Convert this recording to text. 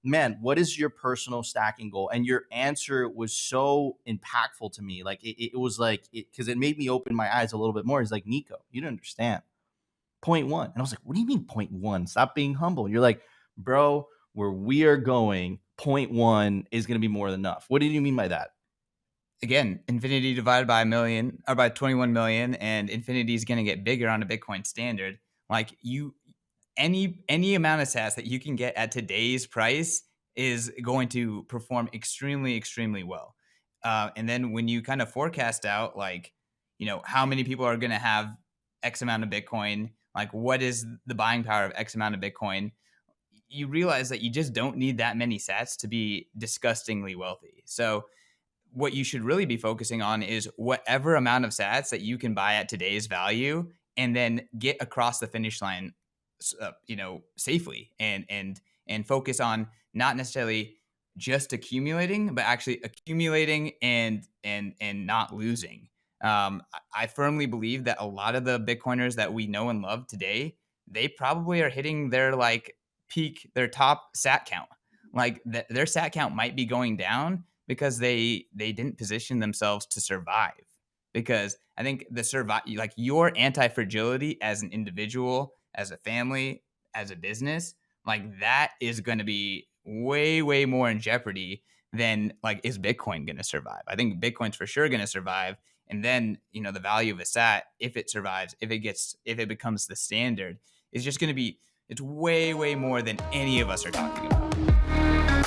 man, what is your personal stacking goal? And your answer was so impactful to me. Like it was like, because it made me open my eyes a little bit more. It's like, Nico, you don't understand. Point one. And I was like, what do you mean point one? Stop being humble. You're like, bro, where we are going, point one is going to be more than enough. What did you mean by that? Again, infinity divided by a million or by 21 million, and infinity is going to get bigger on a Bitcoin standard. Like any amount of sats that you can get at today's price is going to perform extremely well. And then when you kind of forecast out, like, how many people are going to have X amount of Bitcoin, like what is the buying power of X amount of Bitcoin, you realize that you just don't need that many sats to be disgustingly wealthy. So what you should really be focusing on is whatever amount of sats that you can buy at today's value and then get across the finish line, safely, and focus on not necessarily just accumulating, but actually accumulating and not losing. I firmly believe that a lot of the Bitcoiners that we know and love today, they probably are hitting their peak, their top sat count. Like their sat count might be going down because they didn't position themselves to survive. Because I think like your anti-fragility as an individual, as a family, as a business, like that is going to be way more in jeopardy than like, is Bitcoin going to survive? I think Bitcoin's for sure going to survive. And then, the value of a sat, if it survives, if it becomes the standard, is just going to be, it's way more than any of us are talking about.